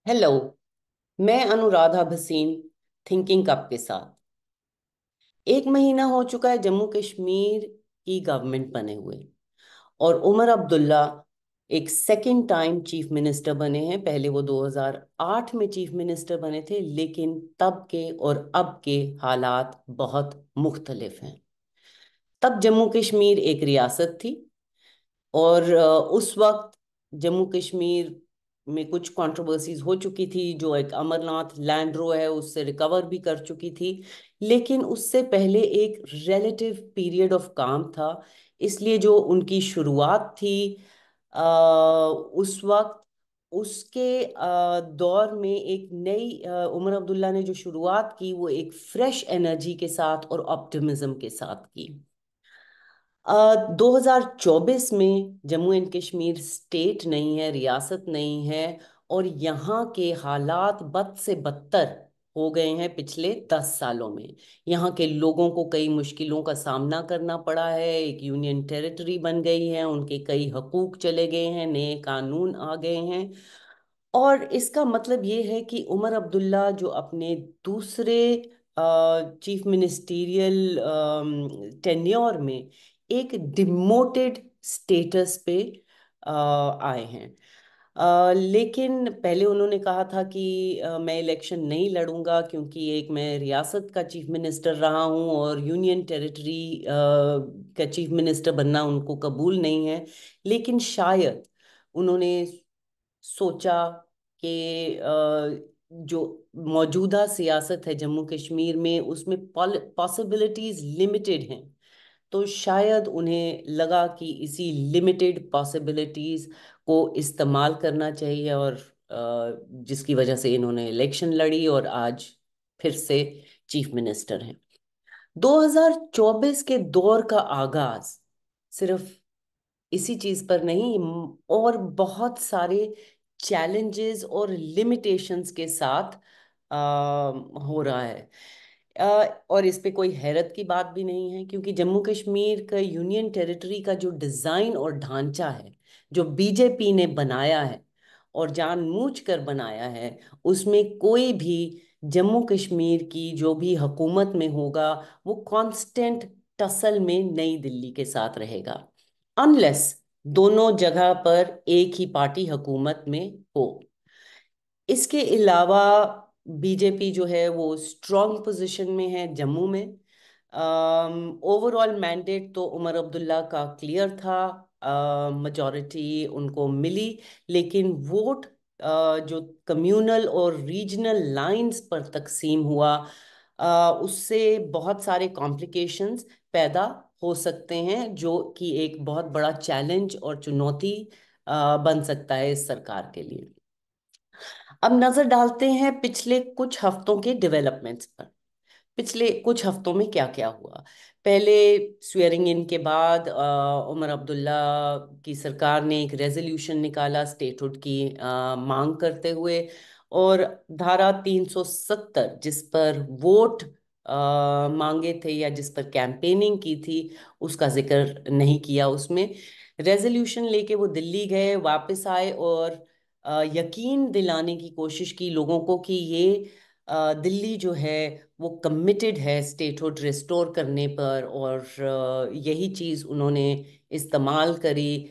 Hello. मैं Anuradha Bhasin thinking cup के साथ। एक महीना हो चुका है जम्मू कश्मीर की गवर्नमेंट बने हुए, और उमर अब्दुल्ला एक सेकंड टाइम चीफ मिनिस्टर बने हैं। पहले वो 2008 में चीफ मिनिस्टर बने थे, लेकिन तब के और अब के हालात बहुत मुख्तलिफ हैं। तब जम्मू कश्मीर एक रियासत थी, और उस वक्त जम्मू कश्मीर में कुछ कंट्रोवर्सीज हो चुकी थी। जो एक अमरनाथ लैंड रो है उससे रिकवर भी कर चुकी थी, लेकिन उससे पहले एक रिलेटिव पीरियड ऑफ काम था। इसलिए जो उनकी शुरुआत थी उस वक्त, उसके दौर में एक नई उमर अब्दुल्ला ने जो शुरुआत की वो एक फ्रेश एनर्जी के साथ और ऑप्टिमिज्म के साथ की। 2024 में जम्मू एंड कश्मीर स्टेट नहीं है, रियासत नहीं है, और यहाँ के हालात बद से बदतर हो गए हैं पिछले 10 सालों में। यहाँ के लोगों को कई मुश्किलों का सामना करना पड़ा है। एक यूनियन टेरिटरी बन गई है, उनके कई हकूक चले गए हैं, नए कानून आ गए हैं। और इसका मतलब ये है कि उमर अब्दुल्ला जो अपने दूसरे चीफ मिनिस्टीरियल टेन्योर में एक डिमोटेड स्टेटस पे आए हैं। लेकिन पहले उन्होंने कहा था कि मैं इलेक्शन नहीं लड़ूंगा क्योंकि एक मैं रियासत का चीफ मिनिस्टर रहा हूं और यूनियन टेरिटरी का चीफ मिनिस्टर बनना उनको कबूल नहीं है। लेकिन शायद उन्होंने सोचा कि जो मौजूदा सियासत है जम्मू कश्मीर में उसमें पॉसिबिलिटीज लिमिटेड हैं। तो शायद उन्हें लगा कि इसी लिमिटेड पॉसिबिलिटीज को इस्तेमाल करना चाहिए, और जिसकी वजह से इन्होंने इलेक्शन लड़ी और आज फिर से चीफ मिनिस्टर हैं। 2024 के दौर का आगाज सिर्फ इसी चीज पर नहीं, और बहुत सारे चैलेंजेस और लिमिटेशंस के साथ हो रहा है। अ, और इस पे कोई हैरत की बात भी नहीं है, क्योंकि जम्मू कश्मीर का यूनियन टेरिटरी का जो डिजाइन और ढांचा है, जो बीजेपी ने बनाया है और जानबूझकर बनाया है, उसमें कोई भी जम्मू कश्मीर की जो भी हुकूमत में होगा वो कांस्टेंट टसल में नई दिल्ली के साथ रहेगा, अनलेस दोनों जगह पर एक ही पार्टी हुकूमत में हो। इसके अलावा बीजेपी जो है वो स्ट्रॉन्ग पोजीशन में है जम्मू में। ओवरऑल मैंडेट तो उमर अब्दुल्ला का क्लियर था, मेजॉरिटी उनको मिली। लेकिन वोट जो कम्युनल और रीजनल लाइंस पर तकसीम हुआ, उससे बहुत सारे कॉम्प्लिकेशंस पैदा हो सकते हैं, जो कि एक बहुत बड़ा चैलेंज और चुनौती बन सकता है इस सरकार के लिए। अब नजर डालते हैं पिछले कुछ हफ्तों के डेवलपमेंट्स पर। पिछले कुछ हफ्तों में क्या क्या हुआ। पहले स्वेरिंग इन के बाद उमर अब्दुल्ला की सरकार ने एक रेजोल्यूशन निकाला स्टेटहुड की मांग करते हुए, और धारा 370 जिस पर वोट मांगे थे या जिस पर कैंपेनिंग की थी, उसका जिक्र नहीं किया उसमें। रेजोल्यूशन लेके वो दिल्ली गए, वापस आए और यकीन दिलाने की कोशिश की लोगों को कि ये दिल्ली जो है वो कमिटेड है स्टेटहुड रिस्टोर करने पर। और यही चीज़ उन्होंने इस्तेमाल करी।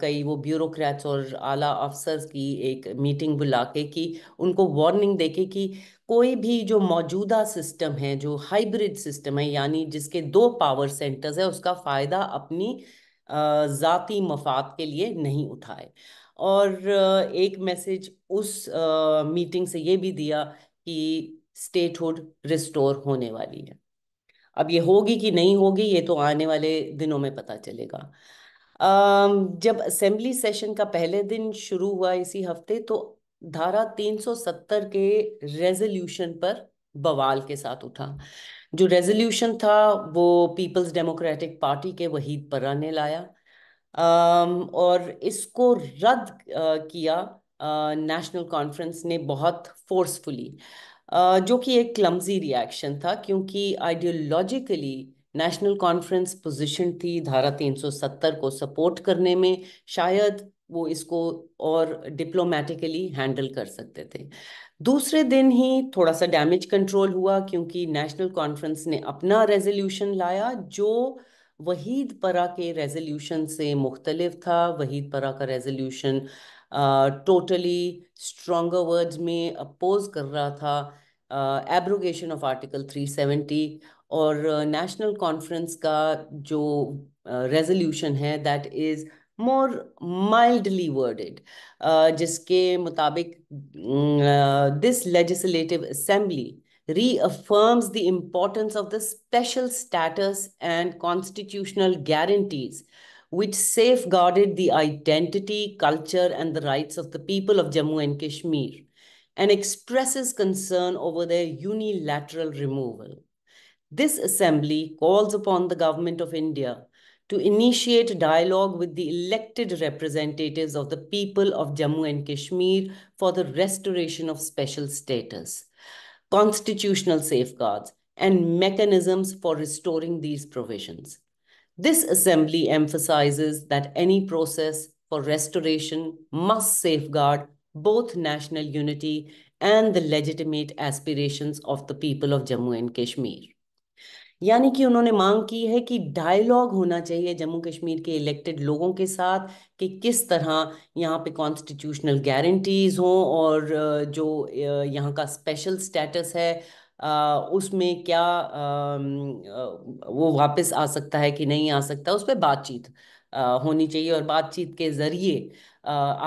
कई वो ब्यूरोक्रेट्स और आला अफसर्स की एक मीटिंग बुला के कि उनको वार्निंग देके कि कोई भी जो मौजूदा सिस्टम है, जो हाइब्रिड सिस्टम है, यानी जिसके दो पावर सेंटर्स है, उसका फायदा अपनी जाती मफाद के लिए नहीं उठाए। और एक मैसेज उस मीटिंग से ये भी दिया कि स्टेटहुड रिस्टोर होने वाली है। अब ये होगी कि नहीं होगी ये तो आने वाले दिनों में पता चलेगा। जब असेंबली सेशन का पहले दिन शुरू हुआ इसी हफ्ते, तो धारा 370 के रेजोल्यूशन पर बवाल के साथ उठा। जो रेजोल्यूशन था वो पीपल्स डेमोक्रेटिक पार्टी के वहीद पर्रा ने लाया, और इसको रद्द किया नेशनल कॉन्फ्रेंस ने बहुत फोर्सफुली, जो कि एक क्लमजी रिएक्शन था, क्योंकि आइडियोलॉजिकली नेशनल कॉन्फ्रेंस पोजीशन थी धारा 370 को सपोर्ट करने में। शायद وہ اس کو اور ڈپلومیٹیکلی ہینڈل کر سکتے تھے۔ دوسرے دن ہی تھوڑا سا ڈیمیج کنٹرول ہوا، کیونکہ نیشنل کانفرنس نے اپنا ریزولوشن لایا جو وحید پرا کے ریزولوشن سے مختلف تھا۔ وحید پرا کا ریزولوشن ٹوٹلی اسٹرانگر ورڈز میں اپوز کر رہا تھا ایبروگیشن آف آرٹیکل 370، اور نیشنل کانفرنس کا جو ریزولوشن ہے that is more mildly worded, جس کے مطابق this legislative assembly reaffirms the importance of the special status and constitutional guarantees which safeguarded the identity, culture, and the rights of the people of Jammu and Kashmir, and expresses concern over their unilateral removal. This assembly calls upon the Government of India to initiate dialogue with the elected representatives of the people of Jammu and Kashmir for the restoration of special status, constitutional safeguards, and mechanisms for restoring these provisions. This assembly emphasizes that any process for restoration must safeguard both national unity and the legitimate aspirations of the people of Jammu and Kashmir. یعنی کہ انہوں نے مانگ کی ہے کہ dialogue ہونا چاہیے جموں کشمیر کے الیکٹڈ لوگوں کے ساتھ کہ کس طرح یہاں پہ کانسٹیٹیوشنل گارنٹیز ہوں، اور جو یہاں کا اسپیشل سٹیٹس ہے اس میں کیا وہ واپس آ سکتا ہے کہ نہیں آ سکتا، اس پہ بات چیت ہونی چاہیے، اور بات چیت کے ذریعے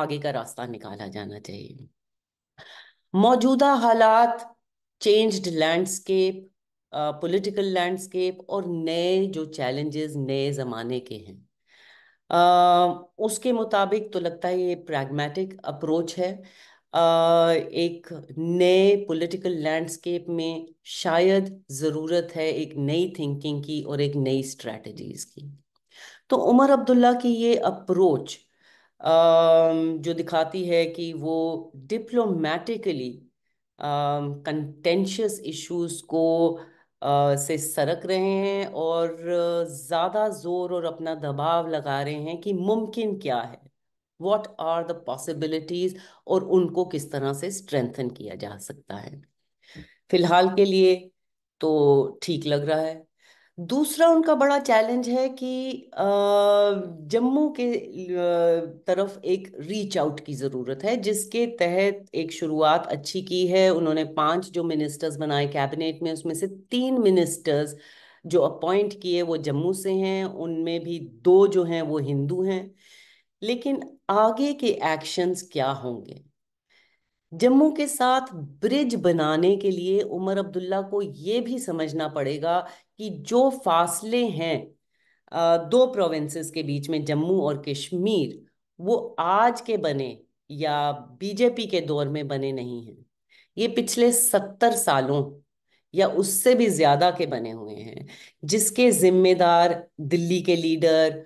آگے کا راستہ نکالا جانا چاہیے۔ موجودہ حالات، چینجڈ لینڈسکیپ، پولیٹیکل لینڈسکیپ، اور نئے جو چیلنجز نئے زمانے کے ہیں، اس کے مطابق تو لگتا ہے یہ پریگمیٹک اپروچ ہے۔ ایک نئے پولیٹیکل لینڈسکیپ میں شاید ضرورت ہے ایک نئی تھنکنگ کی اور ایک نئی اسٹریٹجیز کی۔ تو عمر عبداللہ کی یہ اپروچ جو دکھاتی ہے کہ وہ ڈپلومیٹیکلی کنٹینشیس ایشوز کو سے سرک رہے ہیں، اور زیادہ زور اور اپنا دباؤ لگا رہے ہیں کہ ممکن کیا ہے، واٹ آر دا پاسبلٹیز، اور ان کو کس طرح سے اسٹرینتھن کیا جا سکتا ہے۔ فی الحال کے لیے تو ٹھیک لگ رہا ہے۔ دوسرا ان کا بڑا چیلنج ہے کہ جموں کے طرف ایک ریچ آؤٹ کی ضرورت ہے، جس کے تحت ایک شروعات اچھی کی ہے۔ انہوں نے 5 جو منسٹرز بنائے کیبنٹ میں، اس میں سے 3 منسٹرز جو اپوائنٹ کیے وہ جموں سے ہیں، ان میں بھی 2 جو ہیں وہ ہندو ہیں۔ لیکن آگے کے ایکشنز کیا ہوں گے؟ جموں کے ساتھ برج بنانے کے لیے عمر عبداللہ کو یہ بھی سمجھنا پڑے گا کہ جو فاصلے ہیں 2 پروونسز کے بیچ میں، جموں اور کشمیر، وہ آج کے بنے یا بی جے پی کے دور میں بنے نہیں ہیں، یہ پچھلے 70 سالوں یا اس سے بھی زیادہ کے بنے ہوئے ہیں، جس کے ذمہ دار دلی کے لیڈر،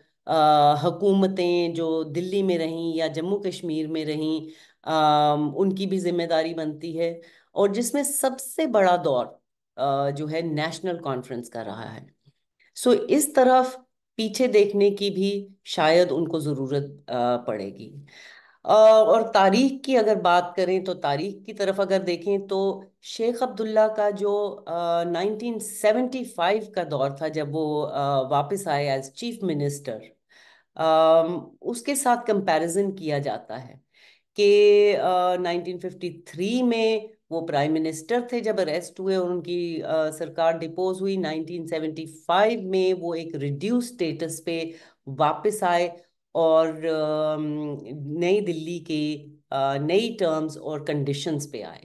حکومتیں جو دلی میں رہیں یا جموں کشمیر میں رہیں، ان کی بھی ذمہ داری بنتی ہے، اور جس میں سب سے بڑا دور جو ہے نیشنل کانفرنس کا رہا ہے۔ سو اس طرف پیچھے دیکھنے کی بھی شاید ان کو ضرورت پڑے گی۔ اور تاریخ کی اگر بات کریں تو تاریخ کی طرف اگر دیکھیں تو شیخ عبداللہ کا جو 1975 کا دور تھا جب وہ واپس آئے ایز چیف منسٹر، اس کے ساتھ کمپیریزن کیا جاتا ہے کہ 1953 میں وہ پرائم منسٹر تھے جب اریسٹ ہوئے اور ان کی سرکار ڈپوز ہوئی۔ 1975 میں وہ ایک ریڈیوس سٹیٹس پہ واپس آئے، اور نئی دلی کے نئی ٹرمز اور کنڈیشنز پہ آئے۔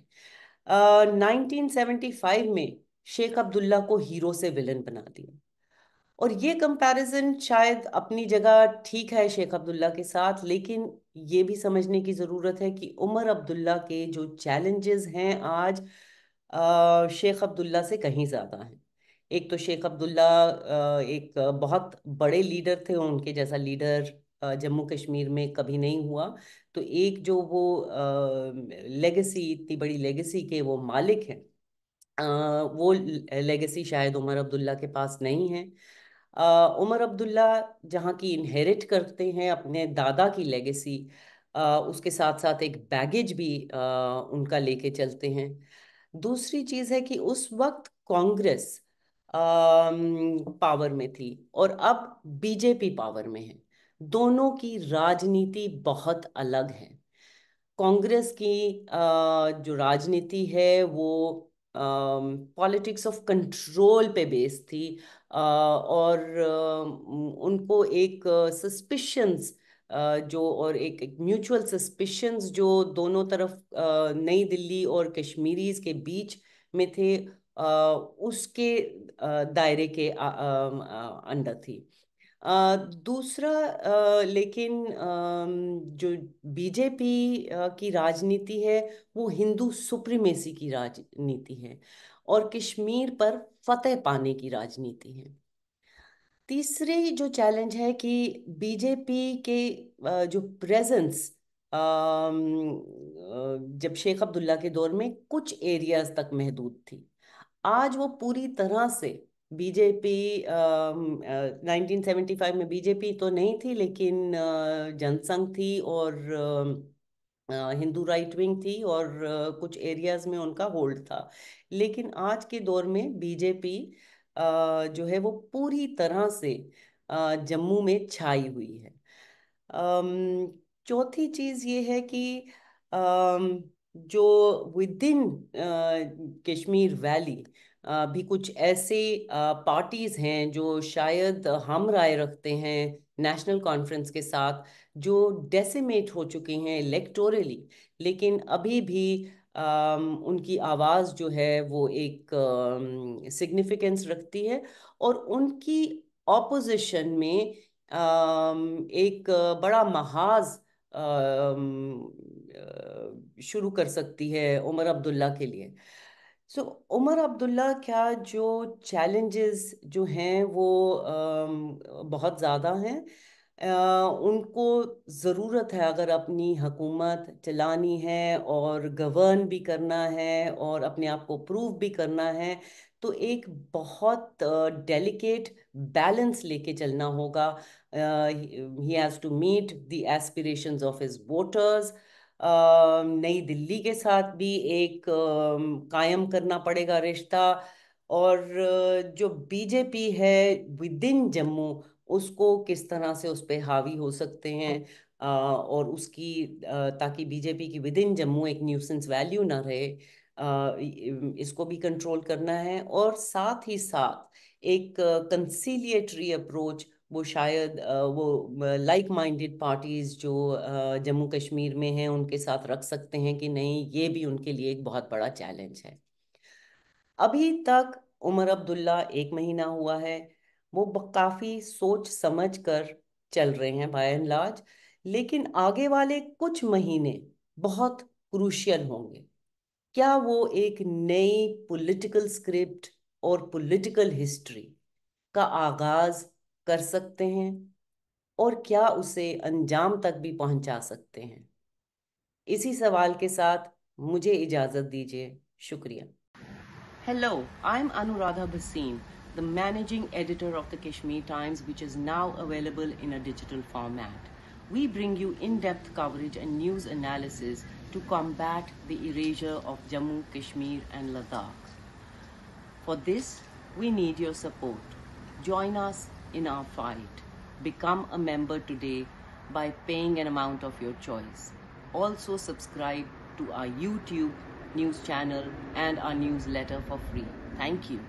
1975 میں شیخ عبداللہ کو ہیرو سے ولن بنا دیا، اور یہ کمپیریزن شاید اپنی جگہ ٹھیک ہے شیخ عبداللہ کے ساتھ، لیکن یہ بھی سمجھنے کی ضرورت ہے کہ عمر عبداللہ کے جو چیلنجز ہیں آج شیخ عبداللہ سے کہیں زیادہ ہیں۔ ایک تو شیخ عبداللہ ایک بہت بڑے لیڈر تھے، ان کے جیسا لیڈر جموں کشمیر میں کبھی نہیں ہوا، تو ایک جو وہ لیگسی، اتنی بڑی لیگسی کے وہ مالک ہیں، وہ لیگسی شاید عمر عبداللہ کے پاس نہیں ہے۔ उमर अब्दुल्ला जहाँ की इनहेरिट करते हैं अपने दादा की लेगेसी, उसके साथ साथ एक बैगेज भी उनका लेके चलते हैं। दूसरी चीज़ है कि उस वक्त कांग्रेस पावर में थी और अब बीजेपी पावर में है। दोनों की राजनीति बहुत अलग है। कांग्रेस की जो राजनीति है वो पॉलिटिक्स ऑफ कंट्रोल पे बेस्ड थी, और उनको एक सस्पिशंस जो और एक म्यूचुअल सस्पिशंस जो दोनों तरफ नई दिल्ली और कश्मीरीज के बीच में थे, उसके दायरे के अंडर थी। दूसरा, लेकिन जो बीजेपी की राजनीति है वो हिंदू सुप्रीमेसी की राजनीति है और कश्मीर पर फतेह पाने की राजनीति है। तीसरी जो चैलेंज है कि बीजेपी के जो प्रेजेंस जब शेख अब्दुल्ला के दौर में कुछ एरियाज तक महदूद थी, आज वो पूरी तरह से बीजेपी 1975 में बीजेपी तो नहीं थी, लेकिन जनसंघ थी और हिंदू राइट विंग थी और कुछ एरियाज में उनका होल्ड था। लेकिन आज के दौर में बीजेपी जो है वो पूरी तरह से जम्मू में छाई हुई है। अम, चौथी चीज ये है कि जो विद इन कश्मीर वैली भी कुछ ऐसे पार्टीज हैं जो शायद हम राय रखते हैं नेशनल कॉन्फ्रेंस के साथ, जो डेसिमेट हो चुके हैं इलेक्टोरली, लेकिन अभी भी उनकी आवाज़ जो है वो एक सिग्निफिकेंस रखती है और उनकी ऑपोजिशन में एक बड़ा महाज शुरू कर सकती है उमर अब्दुल्ला के लिए। सो उमर अब्दुल्ला क्या जो चैलेंजेस जो हैं वो बहुत ज़्यादा हैं। उनको ज़रूरत है, अगर अपनी हुकूमत चलानी है और गवर्न भी करना है और अपने आप को प्रूव भी करना है, तो एक बहुत डेलिकेट बैलेंस लेके चलना होगा। He has to meet the aspirations of his voters. नई दिल्ली के साथ भी एक कायम करना पड़ेगा रिश्ता, और जो बीजेपी है विद इन जम्मू, उसको किस तरह से उस पे हावी हो सकते हैं, और उसकी ताकि बीजेपी की विद इन जम्मू एक न्यूसेंस वैल्यू ना रहे, इसको भी कंट्रोल करना है। और साथ ही साथ एक कंसीलिएटरी अप्रोच, वो शायद वो लाइक माइंडेड पार्टीज जो जम्मू कश्मीर में हैं उनके साथ रख सकते हैं कि नहीं, ये भी उनके लिए एक बहुत बड़ा चैलेंज है। अभी तक उमर अब्दुल्ला एक महीना हुआ है, वो काफी सोच समझ कर चल रहे हैं बाय एंड लार्ज, लेकिन आगे वाले कुछ महीने बहुत क्रूशियल होंगे। क्या वो एक नई पॉलिटिकल स्क्रिप्ट और पॉलिटिकल हिस्ट्री का आगाज कर सकते हैं, और क्या उसे अंजाम तक भी पहुंचा सकते हैं? इसी सवाल के साथ मुझे इजाजत दीजिए। शुक्रिया। Hello, I'm Anuradha Bhasin, the managing editor of the Kashmir Times, which is now available in a digital format. We bring you in-depth coverage and news analysis to combat the erasure of Jammu, Kashmir and Ladakh. For this, we need your support. Join us in our fight. Become a member today by paying an amount of your choice. Also subscribe to our YouTube news channel and our newsletter for free. Thank you.